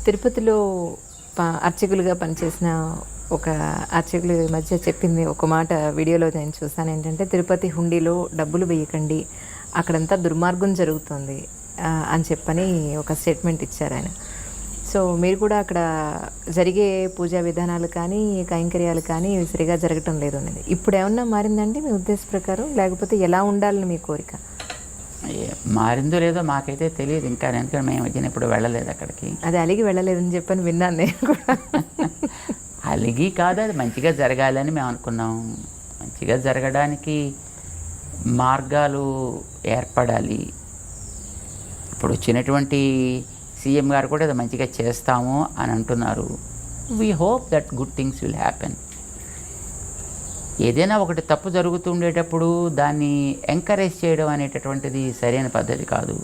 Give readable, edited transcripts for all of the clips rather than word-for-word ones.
తిరుపతిలో అర్చకులుగా పనిచేసిన ఒక అర్చకులు ఈ మధ్య చెప్పింది ఒక మాట వీడియోలో నేను చూసాను. ఏంటంటే తిరుపతి హుండీలో డబ్బులు వేయకండి, అక్కడంతా దుర్మార్గం జరుగుతుంది అని చెప్పని ఒక స్టేట్మెంట్ ఇచ్చారు ఆయన. సో మీరు కూడా అక్కడ జరిగే పూజా విధానాలు కానీ కైంకర్యాలు కానీ సరిగా జరగటం లేదు అనేది ఇప్పుడు ఏమన్నా మారిందండి మీ ఉద్దేశ ప్రకారం, లేకపోతే ఎలా ఉండాలని మీ కోరిక? మారిందో లేదో మాకైతే తెలియదు ఇంకా, ఎందుకంటే మేము వచ్చిన ఇప్పుడు వెళ్ళలేదు అక్కడికి. అది అలిగి వెళ్ళలేదని చెప్పని విన్నాను నేను కూడా. అలిగి కాదు, అది మంచిగా జరగాలని మేము అనుకున్నాం. మంచిగా జరగడానికి మార్గాలు ఏర్పడాలి. ఇప్పుడు వచ్చినటువంటి సీఎం గారు కూడా అది మంచిగా చేస్తాము అని అంటున్నారు. We hope that good things will happen. ఏదైనా ఒకటి తప్పు జరుగుతుండేటప్పుడు దాన్ని ఎంకరేజ్ చేయడం అనేటటువంటిది సరైన పద్ధతి కాదు.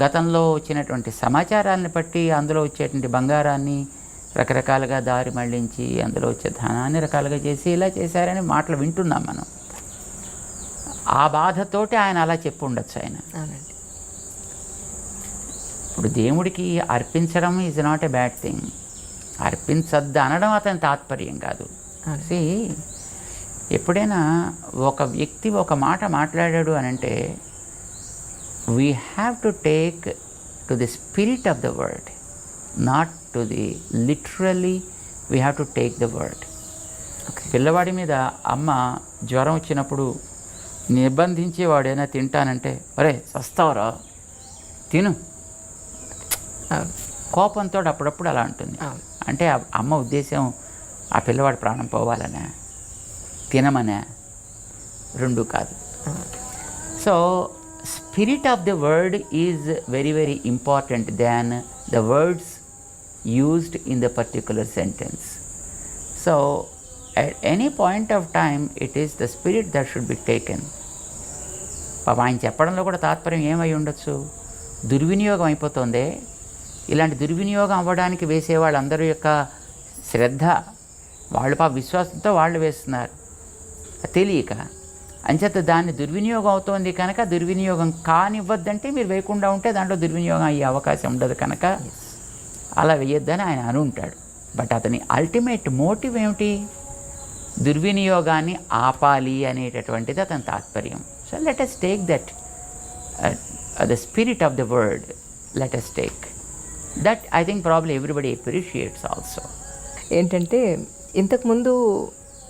గతంలో వచ్చినటువంటి సమాచారాన్ని బట్టి అందులో వచ్చేటువంటి బంగారాన్ని రకరకాలుగా దారి మళ్లించి అందులో వచ్చే ధనాన్ని రకాలుగా చేసి ఇలా చేశారని మాటలు వింటున్నాం మనం. ఆ బాధతోటి ఆయన అలా చెప్పి ఉండొచ్చు ఆయన. ఇప్పుడు దేవుడికి అర్పించడం is not a bad thing. అర్పించద్దు అనడం అతని తాత్పర్యం కాదు. ఎప్పుడైనా ఒక వ్యక్తి ఒక మాట మాట్లాడాడు అని అంటే we have to take to the spirit of the word, not to the literally we have to take the word. పిల్లవాడి మీద అమ్మ జ్వరం వచ్చినప్పుడు నిర్బంధించేవాడైనా తింటానంటే అరే వస్తావరా తిను, కోపంతో అప్పుడప్పుడు అలా ఉంటుంది. అంటే అమ్మ ఉద్దేశం ఆ పిల్లవాడి ప్రాణం పోవాలనే, తినమనే, రెండు కాదు. So spirit of the word is very very important than the words used in the particular sentence. So at any point of time it is the spirit that should be taken. ఆయన చెప్పడంలో కూడా తాత్పర్యం ఏమై ఉండొచ్చు? దుర్వినియోగం అయిపోతుంది. ఇలాంటి దుర్వినియోగం అవ్వడానికి వేసే వాళ్ళందరూ యొక్క శ్రద్ధ, వాళ్ళు విశ్వాసంతో వాళ్ళు వేస్తున్నారు తెలియక. అంచేత దాన్ని దుర్వినియోగం అవుతోంది కనుక దుర్వినియోగం కానివ్వద్దంటే మీరు వేయకుండా ఉంటే దాంట్లో దుర్వినియోగం అయ్యే అవకాశం ఉండదు కనుక అలా వేయొద్దని ఆయన అని ఉంటాడు. బట్ అతని అల్టిమేట్ మోటివ్ ఏమిటి? దుర్వినియోగాన్ని ఆపాలి అనేటటువంటిది అతని తాత్పర్యం. So let us take that the spirit of the word, let us take that. I think probably everybody appreciates also. ఏంటంటే ఇంతకుముందు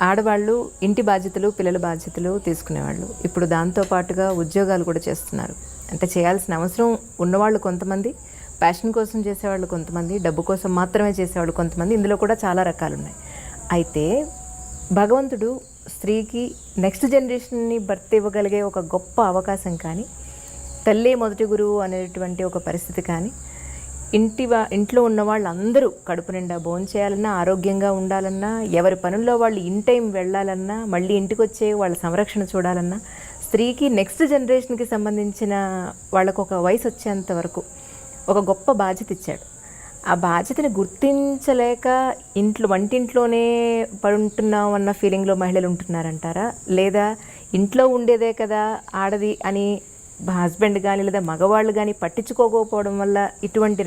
ఆడవాళ్ళు ఇంటి బాధ్యతలు పిల్లల బాధ్యతలు తీసుకునేవాళ్ళు. ఇప్పుడు దాంతోపాటుగా ఉద్యోగాలు కూడా చేస్తున్నారు. అంటే చేయాల్సిన అవసరం ఉన్నవాళ్ళు కొంతమంది, ప్యాషన్ కోసం చేసేవాళ్ళు కొంతమంది, డబ్బు కోసం మాత్రమే చేసేవాళ్ళు కొంతమంది. ఇందులో కూడా చాలా రకాలు ఉన్నాయి. అయితే భగవంతుడు స్త్రీకి నెక్స్ట్ జనరేషన్ని బర్త్ ఇవ్వగలిగే ఒక గొప్ప అవకాశం కానీ, తల్లే మొదటి గురువు అనేటువంటి ఒక పరిస్థితి కానీ, ఇంట్లో ఉన్న వాళ్ళందరూ కడుపు నిండా భోంచేయాలన్నా, ఆరోగ్యంగా ఉండాలన్నా, ఎవరి పనుల్లో వాళ్ళు ఇన్ టైం వెళ్ళాలన్నా, మళ్ళీ ఇంటికి వచ్చే వాళ్ళ సంరక్షణ చూడాలన్నా, స్త్రీకి నెక్స్ట్ జనరేషన్కి సంబంధించిన వాళ్ళకు ఒక వయసు వచ్చేంత వరకు ఒక గొప్ప బాధ్యత ఇచ్చాడు. ఆ బాధ్యతని గుర్తించలేక వంటింట్లోనే పడుంటున్నాం అన్న ఫీలింగ్లో మహిళలు ఉంటున్నారంటారా? లేదా ఇంట్లో ఉండేదే కదా ఆడది అని హస్బెండ్ కానీ లేదా మగవాళ్ళు కానీ పట్టించుకోకపోవడం వల్ల ఇటువంటి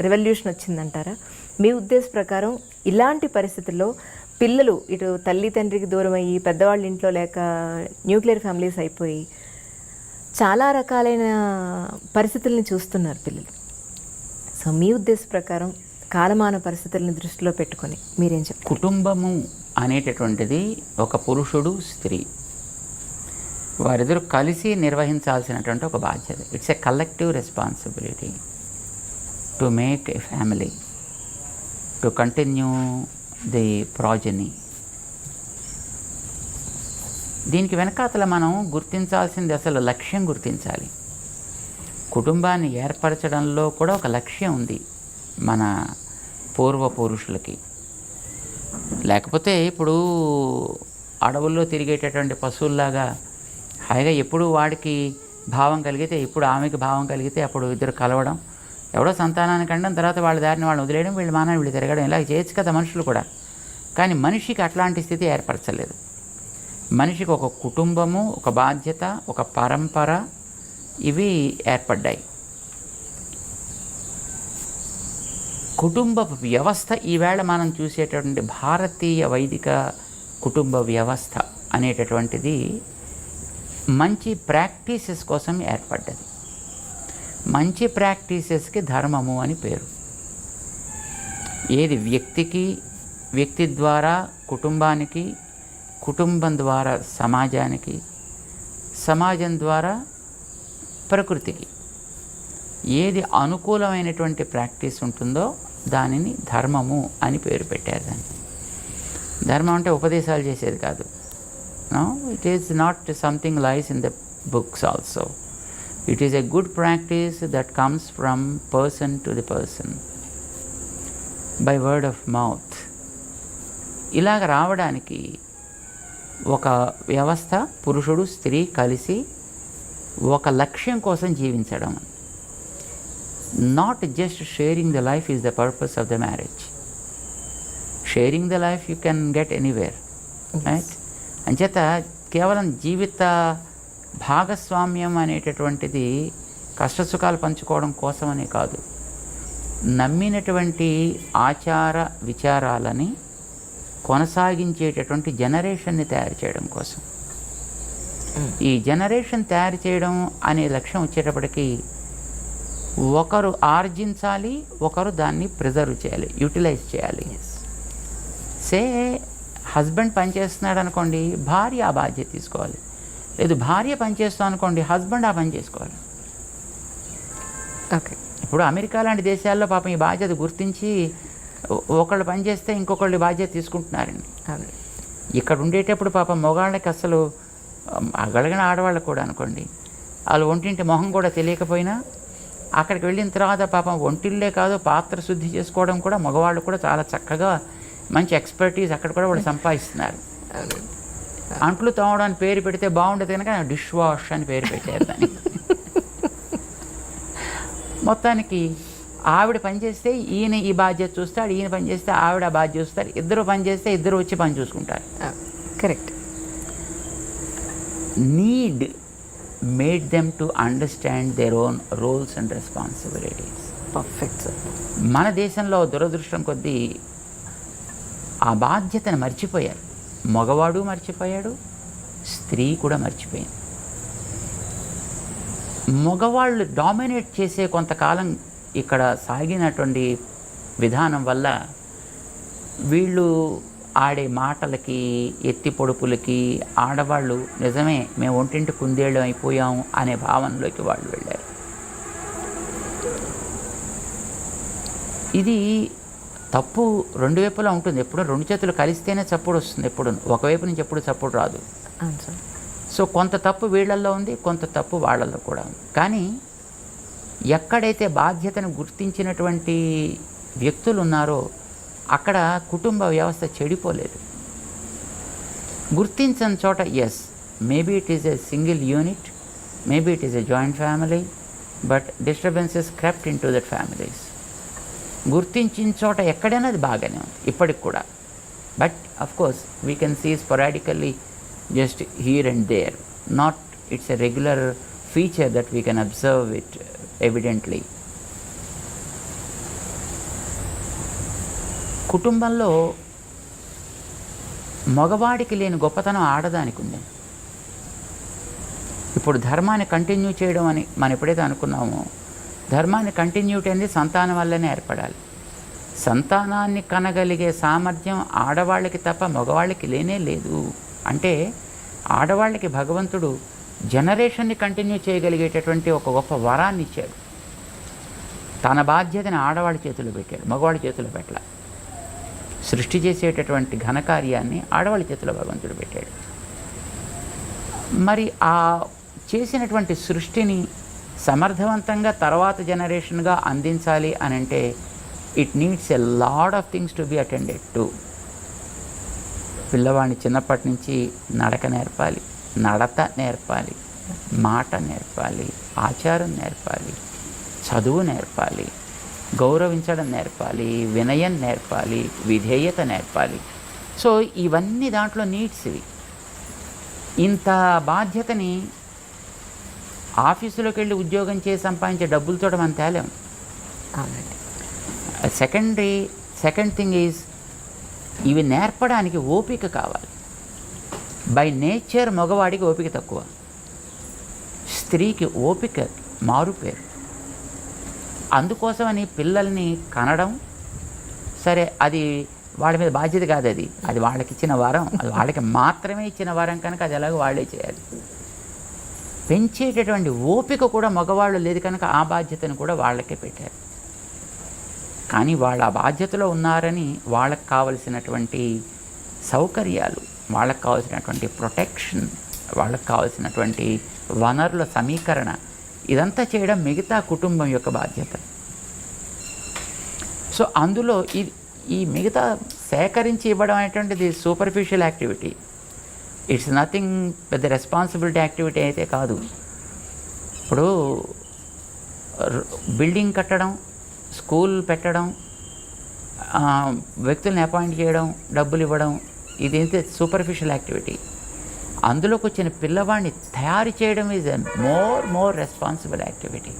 రెవల్యూషన్ వచ్చిందంటారా? మీ ఉద్దేశ ప్రకారం ఇలాంటి పరిస్థితుల్లో పిల్లలు ఇటు తల్లి తండ్రికి దూరం అయ్యి, పెద్దవాళ్ళ ఇంట్లో లేక న్యూక్లియర్ ఫ్యామిలీస్ అయిపోయి చాలా రకాలైన పరిస్థితుల్ని చూస్తున్నారు పిల్లలు. సో మీ ఉద్దేశ ప్రకారం కాలమాన పరిస్థితులను దృష్టిలో పెట్టుకొని మీరేం చెప్తారు? కుటుంబము అనేటటువంటిది ఒక పురుషుడు స్త్రీ వారిద్దరూ కలిసి నిర్వహించాల్సినటువంటి ఒక బాధ్యత. It's a collective responsibility to make a family, to continue the progeny. దీనికి వెనకాతల మనం గుర్తించాల్సింది అసలు లక్ష్యం గుర్తించాలి. కుటుంబాన్ని ఏర్పరచడంలో కూడా ఒక లక్ష్యం ఉంది మన పూర్వపురుషులకి. లేకపోతే ఇప్పుడు అడవుల్లో తిరిగేటటువంటి పశువుల్లాగా హాయిగా ఎప్పుడు వాడికి భావం కలిగితే, ఎప్పుడు ఆమెకి భావం కలిగితే అప్పుడు ఇద్దరు కలవడం, ఎవడో సంతానానికి అనడం, తర్వాత వాళ్ళ దారిని వాళ్ళని వదిలేయడం, వీళ్ళు మానాన్ని వీళ్ళు తిరగడం, ఇలా చేయొచ్చు కదా మనుషులు కూడా. కానీ మనిషికి అట్లాంటి స్థితి ఏర్పరచలేదు. మనిషికి ఒక కుటుంబము, ఒక బాధ్యత, ఒక పరంపర, ఇవి ఏర్పడ్డాయి. కుటుంబ వ్యవస్థ ఈవేళ మనం చూసేటటువంటి భారతీయ వైదిక కుటుంబ వ్యవస్థ అనేటటువంటిది మంచి ప్రాక్టీసెస్ కోసం ఏర్పడ్డది. మంచి ప్రాక్టీసెస్కి ధర్మము అని పేరు. ఏది వ్యక్తి ద్వారా కుటుంబానికి, కుటుంబం ద్వారా సమాజానికి, సమాజం ద్వారా ప్రకృతికి ఏది అనుకూలమైనటువంటి ప్రాక్టీస్ ఉంటుందో దానిని ధర్మము అని పేరు పెట్టారు. దాన్ని ధర్మం అంటే ఉపదేశాలు చేసేది కాదు. No, it is not something lies in the books also. It is a good practice that comes from person to the person by word of mouth. ఇలాగ రావడానికి ఒక వ్యవస్థ, పురుషుడు స్త్రీ కలిసి ఒక లక్ష్యం కోసం జీవించడం. Not just sharing the life is the purpose of the marriage. Sharing the life you can get anywhere, right? అంచేత కేవలం జీవిత భాగస్వామ్యం అనేటటువంటిది కష్టసుఖాలు పంచుకోవడం కోసమనే కాదు, నమ్మినటువంటి ఆచార విచారాలని కొనసాగించేటటువంటి జనరేషన్ని తయారు చేయడం కోసం. ఈ జనరేషన్ తయారు చేయడం అనే లక్ష్యం వచ్చేటప్పటికి ఒకరు ఆర్జించాలి, ఒకరు దాన్ని ప్రిజర్వ్ చేయాలి, యూటిలైజ్ చేయాలి. సే హస్బెండ్ పనిచేస్తున్నాడు అనుకోండి, భార్య ఆ బాధ్యత తీసుకోవాలి. లేదు భార్య పనిచేస్తాం అనుకోండి, హస్బెండ్ ఆ పని చేసుకోవాలి. ఓకే. ఇప్పుడు అమెరికా లాంటి దేశాల్లో పాపం ఈ బాధ్యత గుర్తించి ఒకళ్ళు పని చేస్తే ఇంకొకళ్ళు బాధ్యత తీసుకుంటున్నారండి. ఇక్కడ ఉండేటప్పుడు పాపం మగవాళ్ళకి అసలు అగలిగిన ఆడవాళ్ళకు కూడా అనుకోండి, వాళ్ళు ఒంటింటి మొహం కూడా తెలియకపోయినా అక్కడికి వెళ్ళిన తర్వాత పాపం ఒంటిల్లే కాదు పాత్ర శుద్ధి చేసుకోవడం కూడా మగవాళ్ళు కూడా చాలా చక్కగా మంచి ఎక్స్పర్టీస్ అక్కడ కూడా వాళ్ళు సంపాదిస్తున్నారు. అంట్లు తోమడానికి పేరు పెడితే బాగుండదు కనుక డిష్ వాష్ అని పేరు పెట్టారు దాన్ని. మొత్తానికి ఆవిడ పని చేస్తే ఈయన ఈ బాధ్యత చూస్తాడు, ఈయన పని చేస్తే ఆవిడ ఆ బాధ్యత చూస్తారు, ఇద్దరు పని చేస్తే ఇద్దరు వచ్చి పని చూసుకుంటారు. Correct. Need made them to understand their own roles and responsibilities. Perfect sir. మన దేశంలో దురదృష్టం కొద్దీ ఆ బాధ్యతను మర్చిపోయారు. మగవాడు మర్చిపోయాడు, స్త్రీ కూడా మర్చిపోయింది. మగవాళ్ళు డామినేట్ చేసే కొంతకాలం ఇక్కడ సాగినటువంటి విధానం వల్ల వీళ్ళు ఆడే మాటలకి, ఎత్తి పొడుపులకి ఆడవాళ్ళు నిజమే మేము ఒంటింటి కుందేళ్ళు అయిపోయాము అనే భావనలోకి వాళ్ళు వెళ్ళారు. ఇది తప్పు రెండు వైపులా ఉంటుంది. ఎప్పుడు రెండు చేతులు కలిస్తేనే చప్పుడు వస్తుంది, ఎప్పుడు ఒకవైపు నుంచి ఎప్పుడు చప్పుడు రాదు. సో కొంత తప్పు వీళ్ళల్లో ఉంది, కొంత తప్పు వాళ్ళల్లో కూడా ఉంది. కానీ ఎక్కడైతే బాధ్యతను గుర్తించినటువంటి వ్యక్తులు ఉన్నారో అక్కడ కుటుంబ వ్యవస్థ చెడిపోలేదు. గుర్తించని చోట yes, maybe it is a single unit, maybe it is a joint family, but disturbances crept in to that families. గుర్తించిన చోట ఎక్కడైనా అది బాగానే ఉంది ఇప్పటికి కూడా. But of course we can see sporadically just here and there, not it's a regular feature that we can observe it evidently. కుటుంబంలో మగవాడికి లేని గొప్పతనం ఆడదానికి ఉంది. ఇప్పుడు ధర్మాన్ని కంటిన్యూ చేయడం అని మనం ఎప్పుడైతే అనుకున్నామో, ధర్మాన్ని కంటిన్యూటీ అనేది సంతానం వల్లనే ఏర్పడాలి. సంతానాన్ని కనగలిగే సామర్థ్యం ఆడవాళ్ళకి తప్ప మగవాళ్ళకి లేనే లేదు. అంటే ఆడవాళ్ళకి భగవంతుడు జనరేషన్ని కంటిన్యూ చేయగలిగేటటువంటి ఒక గొప్ప వరాన్ని ఇచ్చాడు. తన బాధ్యతని ఆడవాళ్ళ చేతిలో పెట్టాడు, మగవాళ్ళ చేతిలో పెట్టాల. సృష్టి చేసేటటువంటి ఘనకార్యాన్ని ఆడవాళ్ళ చేతిలో భగవంతుడు పెట్టాడు. మరి ఆ చేసినటువంటి సృష్టిని సమర్థవంతంగా తర్వాత జనరేషన్గా అందించాలి అని అంటే it needs a lot of things to be attended to. పిల్లవాడిని చిన్నప్పటి నుంచి నడక నేర్పాలి, నడత నేర్పాలి, మాట నేర్పాలి, ఆచారం నేర్పాలి, చదువు నేర్పాలి, గౌరవించడం నేర్పాలి, వినయం నేర్పాలి, విధేయత నేర్పాలి. సో ఇవన్నీ దాంట్లో నీడ్స్. ఇవి ఇంత బాధ్యతని ఆఫీసులోకి వెళ్ళి ఉద్యోగం చేసి సంపాదించే డబ్బులతో మనం తేలేం. సెకండ్ థింగ్ ఈజ్ ఇవి నేర్పడానికి ఓపిక కావాలి. బై నేచర్ మగవాడికి ఓపిక తక్కువ, స్త్రీకి ఓపిక మారుపేరు. అందుకోసమని పిల్లల్ని కనడం సరే, అది వాళ్ళ మీద బాధ్యత కాదు, అది వాళ్ళకి ఇచ్చిన వరం, అది వాళ్ళకి మాత్రమే ఇచ్చిన వరం కనుక అది ఎలాగో వాళ్ళే చేయాలి. పెంచేటటువంటి ఓపిక కూడా మగవాళ్ళు లేదు కనుక ఆ బాధ్యతను కూడా వాళ్ళకే పెట్టారు. కానీ వాళ్ళ ఆ బాధ్యతలో ఉన్నారని వాళ్ళకి కావలసినటువంటి సౌకర్యాలు, వాళ్ళకి కావాల్సినటువంటి ప్రొటెక్షన్, వాళ్ళకి కావాల్సినటువంటి వనరుల సమీకరణ, ఇదంతా చేయడం మిగతా కుటుంబం యొక్క బాధ్యత. సో అందులో ఈ మిగతా సేకరించి ఇవ్వడం అనేటువంటిది సూపర్ఫిషియల్ యాక్టివిటీ. ఇట్స్ నథింగ్ పెద్ద రెస్పాన్సిబిలిటీ యాక్టివిటీ అయితే కాదు. ఇప్పుడు బిల్డింగ్ కట్టడం, స్కూల్ పెట్టడం, వ్యక్తుల్ని అపాయింట్ చేయడం, డబ్బులు ఇవ్వడం, ఇదైతే సూపర్ఫిషియల్ యాక్టివిటీ. అందులోకి వచ్చిన పిల్లవాడిని తయారు చేయడం is a more responsible activity.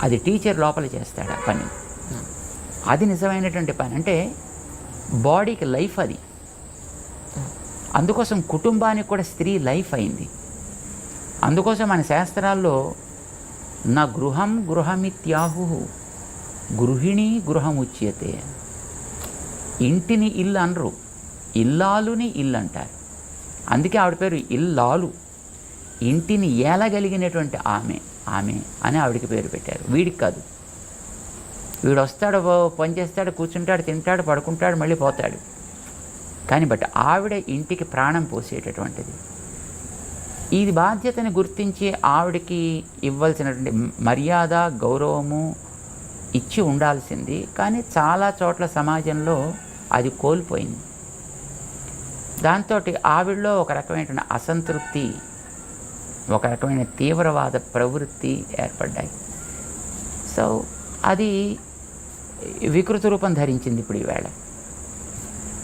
అది టీచర్ లోపల చేస్తాడు ఆ పని. అది నిజమైనటువంటి పని. అంటే బాడీకి లైఫ్ అది. అందుకోసం కుటుంబానికి కూడా స్త్రీ లైఫ్ అయింది. అందుకోసం మన శాస్త్రాల్లో నా గృహం గృహమిత్యాహు గృహిణి గృహముచ్యతే. ఇంటిని ఇల్లు అనరు, ఇల్లాలుని ఇల్లు అంటారు. అందుకే ఆవిడ పేరు ఇల్లాలు. ఇంటిని ఏలగలిగినటువంటి ఆమె అని ఆవిడికి పేరు పెట్టారు. వీడికి కాదు. వీడు వస్తాడు, పని చేస్తాడు, కూర్చుంటాడు, తింటాడు, పడుకుంటాడు, మళ్ళీ పోతాడు. కానీ ఆవిడ ఇంటికి ప్రాణం పోసేటటువంటిది. ఈ బాధ్యతని గుర్తించి ఆవిడకి ఇవ్వాల్సినటువంటి మర్యాద, గౌరవము ఇచ్చి ఉండాల్సింది. కానీ చాలా చోట్ల సమాజంలో అది కోల్పోయింది. దాంతో ఆవిడలో ఒక రకమైనటువంటి అసంతృప్తి, ఒక రకమైన తీవ్రవాద ప్రవృత్తి ఏర్పడ్డాయి. సో అది వికృత రూపం ధరించింది ఇప్పుడు ఈవేళ.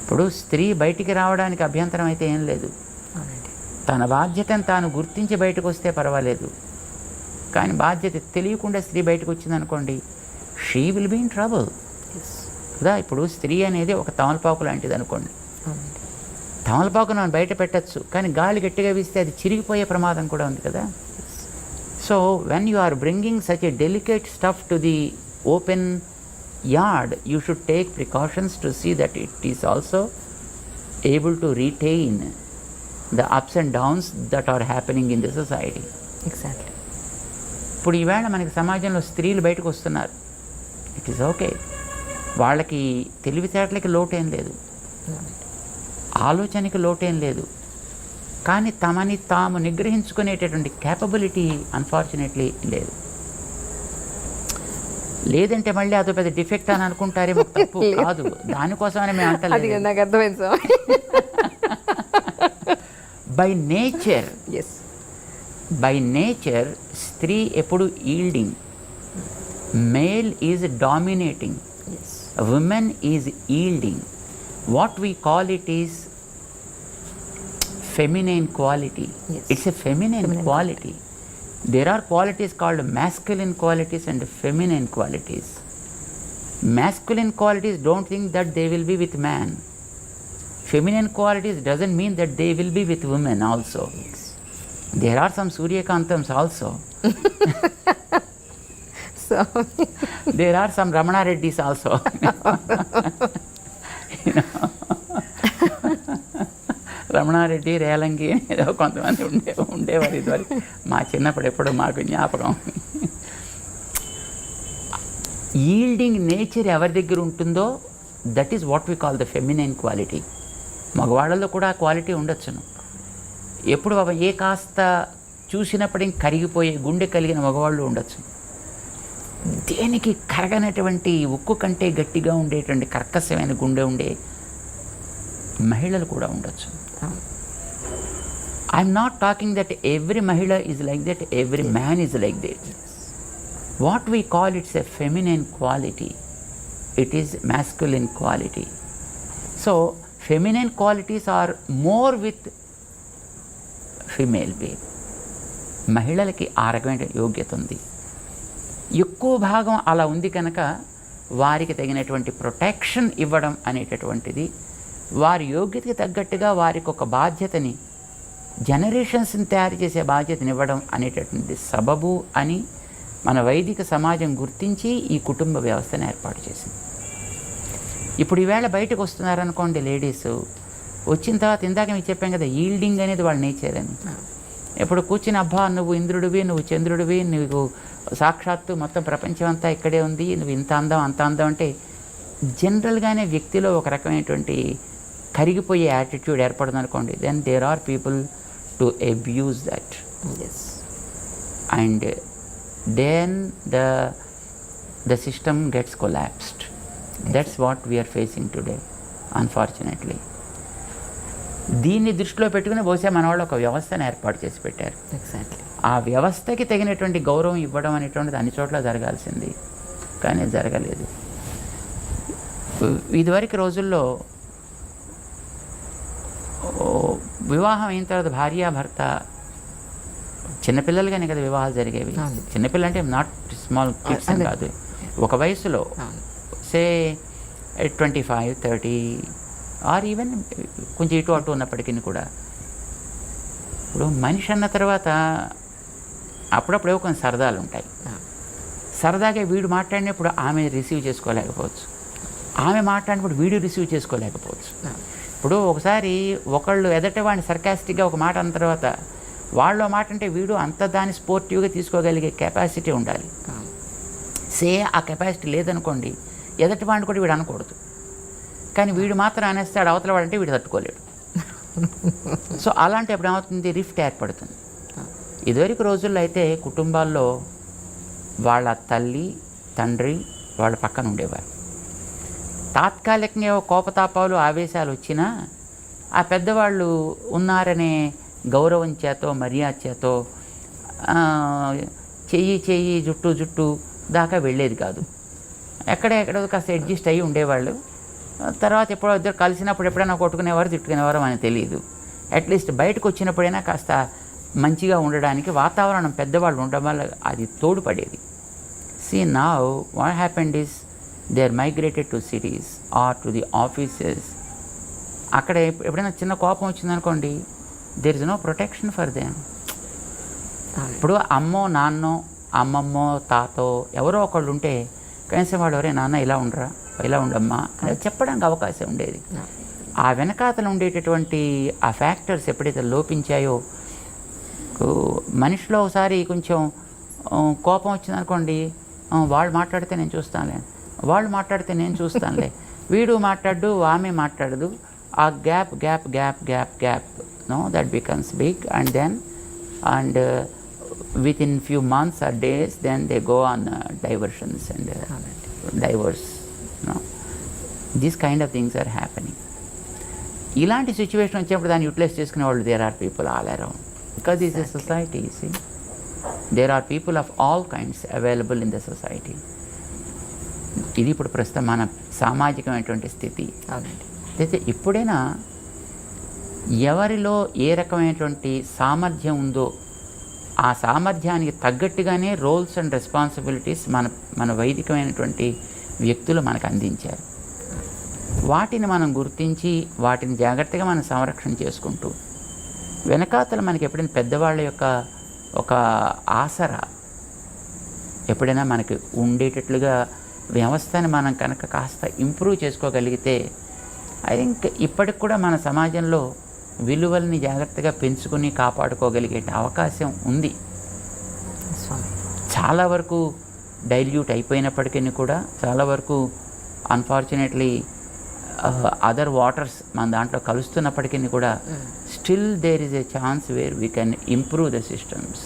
ఇప్పుడు స్త్రీ బయటికి రావడానికి అభ్యంతరం అయితే ఏం లేదు. తన బాధ్యతను తాను గుర్తించి బయటకు వస్తే పర్వాలేదు. కానీ బాధ్యత తెలియకుండా స్త్రీ బయటకు వచ్చిందనుకోండి, she will be in trouble కదా. ఇప్పుడు స్త్రీ అనేది ఒక తమలపాకు లాంటిది అనుకోండి. తమలపాకును మనం బయట పెట్టచ్చు, కానీ గాలి గట్టిగా వీస్తే అది చిరిగిపోయే ప్రమాదం కూడా ఉంది కదా. So when you are bringing such a delicate stuff to the open yard, you should take precautions to see that it is also able to retain the ups and downs that are happening in the society. Exactly. ఇప్పుడు ఈవేళ మనకి సమాజంలో స్త్రీలు బయటకు వస్తున్నారు. It is okay. వాళ్ళకి తెలివితేటలకి లోటేం లేదు, ఆలోచనకి లోటేం లేదు. కానీ తమని తాము నిగ్రహించుకునేటటువంటి క్యాపబిలిటీ అన్ఫార్చునేట్లీ లేదు. లేదంటే మళ్ళీ అదో పెద్ద డిఫెక్ట్ అని అనుకుంటారేమో. తప్పు కాదు, దానికోసమని మేము అంటలేదు. నాకు అర్థమైంది. బై నేచర్ స్త్రీ ఎప్పుడు yielding, male is dominating, women is yielding. What we call it is feminine quality. It's a feminine quality. There are qualities called masculine qualities and feminine qualities. Masculine qualities don't think that they will be with man. Feminine qualities doesn't mean that they will be with women also. There are some Suryakantams also. So there are some Ramana Reddys also. You know. Ramanareddy, Relangi ఏదో కొంతమంది ఉండేవారు ఇదివరకు. మా చిన్నప్పుడు ఎప్పుడు మాకు జ్ఞాపకం. Yielding nature ఎవరి దగ్గర ఉంటుందో that is what we call the feminine quality. మగవాళ్ళలో కూడా ఆ క్వాలిటీ ఉండొచ్చును. ఎప్పుడు ఏ కాస్త చూసినప్పటికీ కరిగిపోయే గుండె కలిగిన మగవాళ్ళు ఉండొచ్చు. దేనికి కరగనటువంటి ఉక్కు కంటే గట్టిగా ఉండేటువంటి కర్కశమైన గుండె ఉండే మహిళలు కూడా ఉండొచ్చు. I'm not talking that every mahila is like that, every man is like that. What we call it's a feminine quality, it is masculine quality. So feminine qualities are more with female being. మహిళలకి ఆ రకమైన యోగ్యత ఉంది. ఎక్కువ భాగం అలా ఉంది కనుక వారికి తగినటువంటి ప్రొటెక్షన్ ఇవ్వడం అనేటటువంటిది, వారి యోగ్యతకి తగ్గట్టుగా వారికి ఒక బాధ్యతని, జనరేషన్స్ని తయారు చేసే బాధ్యతని ఇవ్వడం అనేటటువంటి సబబు అని మన వైదిక సమాజం గుర్తించి ఈ కుటుంబ వ్యవస్థను ఏర్పాటు చేసింది. ఇప్పుడు ఈవేళ బయటకు వస్తున్నారనుకోండి లేడీస్, వచ్చిన తర్వాత ఇందాక మీకు చెప్పాం కదా, ఈల్డింగ్ అనేది వాళ్ళ నేచర్ అని. ఇప్పుడు కూర్చుని అబ్బా నువ్వు ఇంద్రుడివి, నువ్వు చంద్రుడివి, నువ్వు సాక్షాత్తు మొత్తం ప్రపంచం అంతా ఇక్కడే ఉంది, నువ్వు ఇంత అందం అంత అందం అంటే జనరల్గానే వ్యక్తిలో ఒక రకమైనటువంటి కరిగిపోయే యాటిట్యూడ్ ఏర్పడుతుంది అనుకోండి. Then there are people to abuse that, and then the system gets collapsed. That's what we're facing today unfortunately. దీన్ని దృష్టిలో పెట్టుకుని బహుశా మన వాళ్ళు ఒక వ్యవస్థను ఏర్పాటు చేసి పెట్టారు. ఎగ్జాక్ట్లీ. ఆ వ్యవస్థకి తగినటువంటి గౌరవం ఇవ్వడం అనేటువంటిది అన్ని చోట్ల జరగాల్సింది, కానీ జరగలేదు. ఇదివరకు రోజుల్లో వివాహం అయిన తర్వాత భార్యాభర్త, చిన్నపిల్లలుగానే కదా వివాహాలు జరిగేవి. చిన్నపిల్లలు అంటే నాట్ స్మాల్ కిడ్స్ అని కాదు, ఒక వయసులో సే 25, 30 ఆర్ ఈవెన్ కొంచెం ఇటు అటు ఉన్నప్పటికీ కూడా, ఇప్పుడు మనిషి అన్న తర్వాత అప్పుడప్పుడు కొంచెం సరదాలు ఉంటాయి. సరదాగా వీడు మాట్లాడినప్పుడు ఆమె రిసీవ్ చేసుకోలేకపోవచ్చు, ఆమె మాట్లాడినప్పుడు వీడు రిసీవ్ చేసుకోలేకపోవచ్చు. ఇప్పుడు ఒకసారి ఒకళ్ళు ఎదట వాడిని సర్కాస్టిక్గా ఒక మాట అన్న తర్వాత వాళ్ళు మాట అంటే వీడు అంత దాన్ని స్పోర్టివ్గా తీసుకోగలిగే కెపాసిటీ ఉండాలి. ఆ కెపాసిటీ లేదనుకోండి, ఎదటి వాడిని కూడా వీడు అనకూడదు, కానీ వీడు మాత్రం అనేస్తాడు, అవతల వాడంటే వీడు తట్టుకోలేడు. సో అలాంటి ఎప్పుడు ఏమవుతుంది, రిఫ్ట్ ఏర్పడుతుంది. ఇదివరకు రోజుల్లో అయితే కుటుంబాల్లో వాళ్ళ తల్లి తండ్రి వాళ్ళ పక్కన ఉండేవారు. తాత్కాలికంగా కోపతాపాలు ఆవేశాలు వచ్చినా ఆ పెద్దవాళ్ళు ఉన్నారనే గౌరవం చేతో మర్యాద చేతో చెయ్యి జుట్టు దాకా వెళ్ళేది కాదు. ఎక్కడో కాస్త అడ్జస్ట్ అయ్యి ఉండేవాళ్ళు. తర్వాత ఎప్పుడో ఇద్దరు కలిసినప్పుడు ఎప్పుడైనా కొట్టుకునేవారు తిట్టుకునేవారు అని తెలియదు. అట్లీస్ట్ బయటకు వచ్చినప్పుడైనా కాస్త మంచిగా ఉండడానికి వాతావరణం పెద్దవాళ్ళు ఉండడం వల్ల అది తోడ్పడేది. See now what happened is they are migrated to cities or to the offices. అక్కడ ఎప్పుడైనా చిన్న కోపం వచ్చిందనుకోండి, there is no protection for them. ఇప్పుడు అమ్మో నాన్నో అమ్మమ్మో తాతో ఎవరో ఒకళ్ళు ఉంటే కనీసం వాడు ఎవరే నాన్న ఇలా ఉండరా, ఇలా ఉండమ్మా అని చెప్పడానికి అవకాశం ఉండేది. ఆ వెనకాతలు ఉండేటటువంటి ఆ ఫ్యాక్టర్స్ ఎప్పుడైతే లోపించాయో, మనిషిలో ఒకసారి కొంచెం కోపం వచ్చిందనుకోండి, వాళ్ళు మాట్లాడితే నేను చూస్తానులే, వాళ్ళు మాట్లాడితే నేను చూస్తానులే, వీడు మాట్లాడు ఆమె మాట్లాడదు, ఆ gap no that becomes big, and within few months or days then they go on diversions and divorce. No, these kind of things are happening. ఇలాంటి సిచ్యువేషన్ వచ్చినప్పుడు దాన్ని యూటిలైజ్ చేసుకునే వాళ్ళు there are people all around, because this is society. See, there are people of all kinds available in the society. ఇది ఇప్పుడు ప్రస్తుతం మన సామాజికమైనటువంటి స్థితి. అయితే ఇప్పుడైనా ఎవరిలో ఏ రకమైనటువంటి సామర్థ్యం ఉందో ఆ సామర్థ్యానికి తగ్గట్టుగానే రోల్స్ అండ్ రెస్పాన్సిబిలిటీస్ మన వైదికమైనటువంటి వ్యక్తులు మనకు అందించారు. వాటిని మనం గుర్తించి వాటిని జాగ్రత్తగా మనం సంరక్షణ చేసుకుంటూ, వెనకాతల మనకి ఎప్పుడైనా పెద్దవాళ్ళ యొక్క ఒక ఆసరా ఎప్పుడైనా మనకి ఉండేటట్లుగా వ్యవస్థని మనం కనుక కాస్త ఇంప్రూవ్ చేసుకోగలిగితే, ఐ థింక్ ఇప్పటికి కూడా మన సమాజంలో విలువల్ని జాగ్రత్తగా పెంచుకుని కాపాడుకోగలిగే అవకాశం ఉంది. చాలా వరకు డైల్యూట్ అయిపోయినప్పటికీ కూడా, చాలా వరకు అన్ఫార్చునేట్లీ అదర్ వాటర్స్ మన దాంట్లో కలుస్తున్నప్పటికీ కూడా, still there is a chance where we can improve the systems.